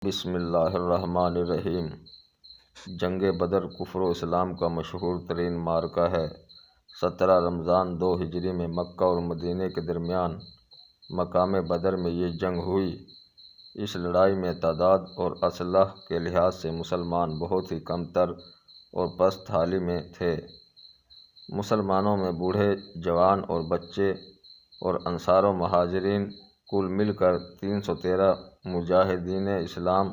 بسم اللہ الرحمن الرحیم۔ جنگ بدر کفر و اسلام کا مشہور ترین معرکہ ہے۔ 17 رمضان 2 ہجری میں مکہ اور مدینہ کے درمیان مقام بدر میں یہ جنگ ہوئی۔ اس لڑائی میں تعداد اور اسلحہ کے لحاظ سے مسلمان بہت ہی کم تر اور پست حالی میں تھے۔ مسلمانوں میں بوڑھے، جوان اور بچے اور انصار و مہاجرین کل مل کر 313 مجاہدین اسلام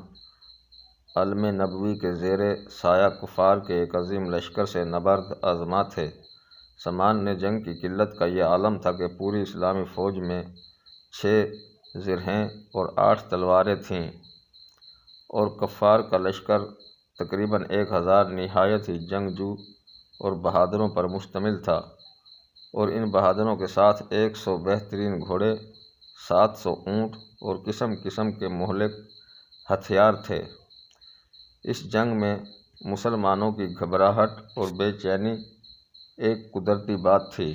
علم نبوی کے زیر سایہ کفار کے ایک عظیم لشکر سے نبرد آزما تھے۔ سامان جنگ کی قلت کا یہ عالم تھا کہ پوری اسلامی فوج میں 6 زرہیں اور 8 تلواریں تھیں، اور کفار کا لشکر تقریباً 1000 نہایت ہی جنگجو اور بہادروں پر مشتمل تھا، اور ان بہادروں کے ساتھ 100 بہترین گھوڑے، 700 اونٹ اور قسم قسم کے مہلک ہتھیار تھے۔ اس جنگ میں مسلمانوں کی گھبراہٹ اور بے چینی ایک قدرتی بات تھی۔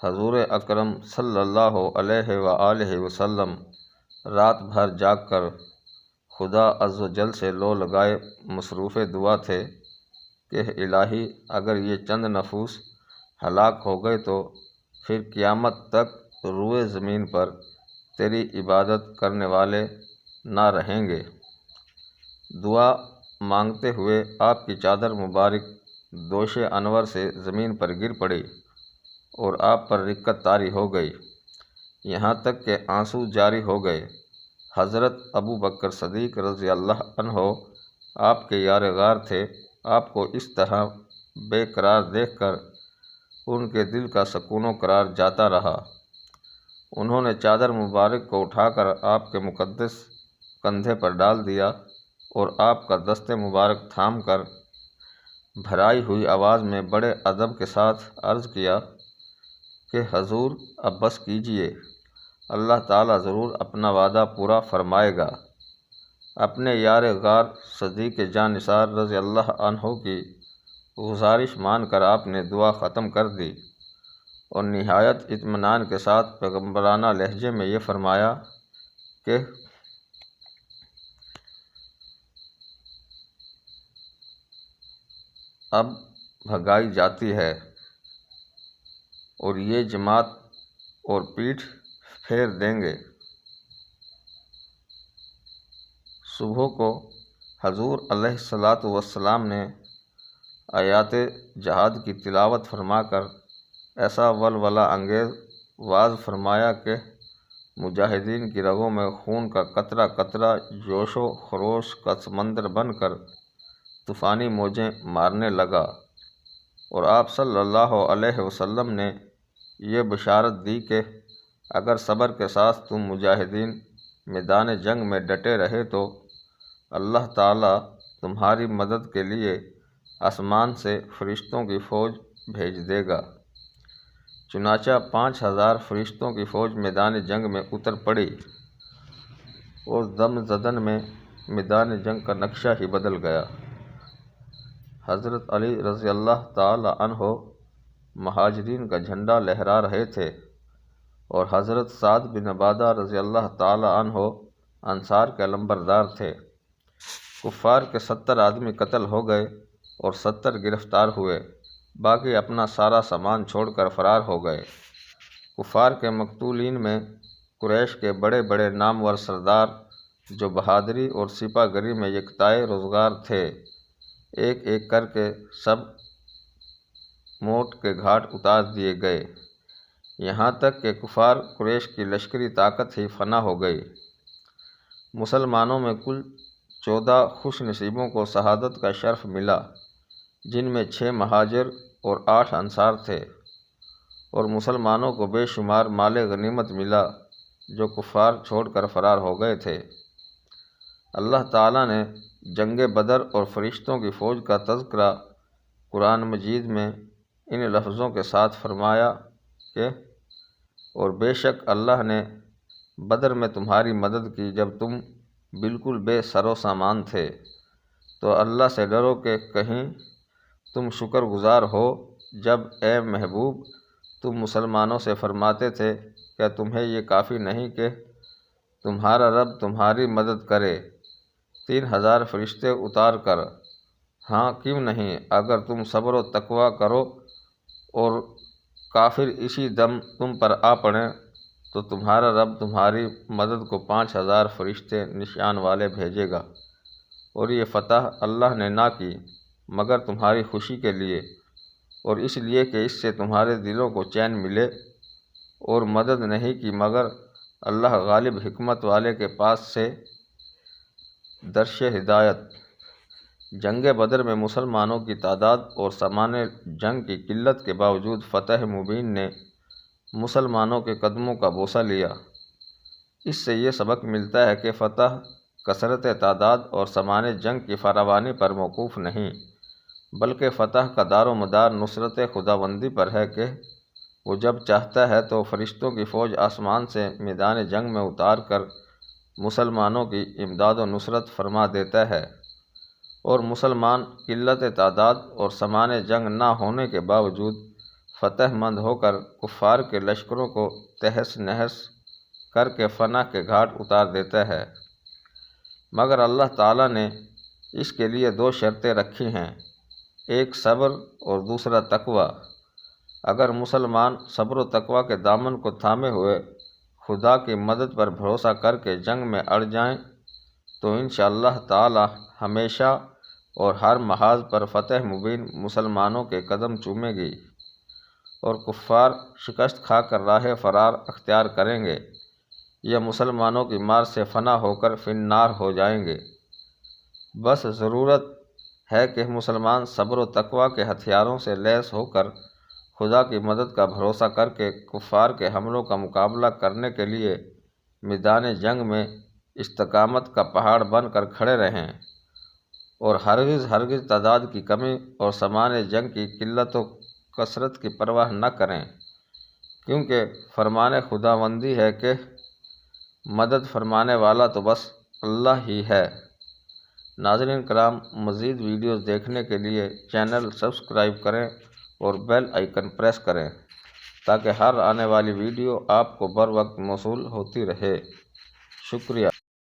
حضور اکرم صلی اللہ علیہ وآلہ وسلم رات بھر جاگ کر خدا عز و جل سے لو لگائے مصروف دعا تھے کہ الہی، اگر یہ چند نفوس ہلاک ہو گئے تو پھر قیامت تک روئے زمین پر تیری عبادت کرنے والے نہ رہیں گے۔ دعا مانگتے ہوئے آپ کی چادر مبارک دوش انور سے زمین پر گر پڑی اور آپ پر رقت طاری ہو گئی، یہاں تک کہ آنسو جاری ہو گئے۔ حضرت ابو بکر صدیق رضی اللہ عنہ آپ کے یار غار تھے۔ آپ کو اس طرح بے قرار دیکھ کر ان کے دل کا سکون و قرار جاتا رہا۔ انہوں نے چادر مبارک کو اٹھا کر آپ کے مقدس کندھے پر ڈال دیا اور آپ کا دست مبارک تھام کر بھرائی ہوئی آواز میں بڑے ادب کے ساتھ عرض کیا کہ حضور، اب بس کیجیے، اللہ تعالیٰ ضرور اپنا وعدہ پورا فرمائے گا۔ اپنے یار غار صدیق جان نثار رضی اللہ عنہ کی گزارش مان کر آپ نے دعا ختم کر دی اور نہایت اطمینان کے ساتھ پیغمبرانہ لہجے میں یہ فرمایا کہ اب بھگائی جاتی ہے اور یہ جماعت اور پیٹھ پھیر دیں گے۔ صبح کو حضور علیہ الصلاۃ والسلام نے آیات جہاد کی تلاوت فرما کر ایسا ولولہ انگیز وعظ فرمایا کہ مجاہدین کی رگوں میں خون کا قطرہ قطرہ جوش و خروش کا سمندر بن کر طوفانی موجیں مارنے لگا، اور آپ صلی اللہ علیہ وسلم نے یہ بشارت دی کہ اگر صبر کے ساتھ تم مجاہدین میدان جنگ میں ڈٹے رہے تو اللہ تعالیٰ تمہاری مدد کے لیے آسمان سے فرشتوں کی فوج بھیج دے گا۔ چنانچہ 5000 فرشتوں کی فوج میدان جنگ میں اتر پڑی، اور دم زدن میں میدان جنگ کا نقشہ ہی بدل گیا۔ حضرت علی رضی اللہ تعالی عنہ مہاجرین کا جھنڈا لہرا رہے تھے، اور حضرت سعد بن عبادہ رضی اللہ تعالی عنہ انصار کے علمبردار تھے۔ کفار کے 70 آدمی قتل ہو گئے اور 70 گرفتار ہوئے، باقی اپنا سارا سامان چھوڑ کر فرار ہو گئے۔ کفار کے مقتولین میں قریش کے بڑے بڑے نامور سردار جو بہادری اور سپہ گری میں یکتائے روزگار تھے، ایک ایک کر کے سب موت کے گھاٹ اتار دیے گئے، یہاں تک کہ کفار قریش کی لشکری طاقت ہی فنا ہو گئی۔ مسلمانوں میں کل 14 خوش نصیبوں کو شہادت کا شرف ملا، جن میں 6 مہاجر اور 8 انصار تھے، اور مسلمانوں کو بے شمار مال غنیمت ملا جو کفار چھوڑ کر فرار ہو گئے تھے۔ اللہ تعالیٰ نے جنگ بدر اور فرشتوں کی فوج کا تذکرہ قرآن مجید میں ان لفظوں کے ساتھ فرمایا کہ اور بے شک اللہ نے بدر میں تمہاری مدد کی جب تم بالکل بے سر و سامان تھے، تو اللہ سے ڈرو کہ کہیں تم شکر گزار ہو جب اے محبوب تم مسلمانوں سے فرماتے تھے کیا تمہیں یہ کافی نہیں کہ تمہارا رب تمہاری مدد کرے 3000 فرشتے اتار کر۔ ہاں کیوں نہیں، اگر تم صبر و تقوی کرو اور کافر اسی دم تم پر آ پڑیں تو تمہارا رب تمہاری مدد کو 5000 فرشتے نشان والے بھیجے گا، اور یہ فتح اللہ نے نہ کی مگر تمہاری خوشی کے لیے، اور اس لیے کہ اس سے تمہارے دلوں کو چین ملے، اور مدد نہیں کی مگر اللہ غالب حکمت والے کے پاس سے درش ہدایت۔ جنگ بدر میں مسلمانوں کی تعداد اور سامان جنگ کی قلت کے باوجود فتح مبین نے مسلمانوں کے قدموں کا بوسہ لیا۔ اس سے یہ سبق ملتا ہے کہ فتح کثرت تعداد اور سامان جنگ کی فراوانی پر موقوف نہیں، بلکہ فتح کا دار و مدار نصرت خداوندی پر ہے کہ وہ جب چاہتا ہے تو فرشتوں کی فوج آسمان سے میدان جنگ میں اتار کر مسلمانوں کی امداد و نصرت فرما دیتا ہے، اور مسلمان قلت تعداد اور سامان جنگ نہ ہونے کے باوجود فتح مند ہو کر کفار کے لشکروں کو تہس نہس کر کے فنا کے گھاٹ اتار دیتا ہے۔ مگر اللہ تعالیٰ نے اس کے لیے 2 شرطیں رکھی ہیں، ایک صبر اور دوسرا تقوی۔ اگر مسلمان صبر و تقوی کے دامن کو تھامے ہوئے خدا کی مدد پر بھروسہ کر کے جنگ میں اڑ جائیں تو انشاءاللہ تعالی ہمیشہ اور ہر محاذ پر فتح مبین مسلمانوں کے قدم چومے گی، اور کفار شکست کھا کر راہ فرار اختیار کریں گے یا مسلمانوں کی مار سے فنا ہو کر فی النار ہو جائیں گے۔ بس ضرورت ہے کہ مسلمان صبر و تقوی کے ہتھیاروں سے لیس ہو کر خدا کی مدد کا بھروسہ کر کے کفار کے حملوں کا مقابلہ کرنے کے لیے میدان جنگ میں استقامت کا پہاڑ بن کر کھڑے رہیں، اور ہرگز تعداد کی کمی اور سامان جنگ کی قلت و کثرت کی پرواہ نہ کریں، کیونکہ فرمان خداوندی ہے کہ مدد فرمانے والا تو بس اللہ ہی ہے۔ ناظرین کرام، مزید ویڈیوز دیکھنے کے لیے چینل سبسکرائب کریں اور بیل آئیکن پریس کریں تاکہ ہر آنے والی ویڈیو آپ کو بر وقت موصول ہوتی رہے۔ شکریہ۔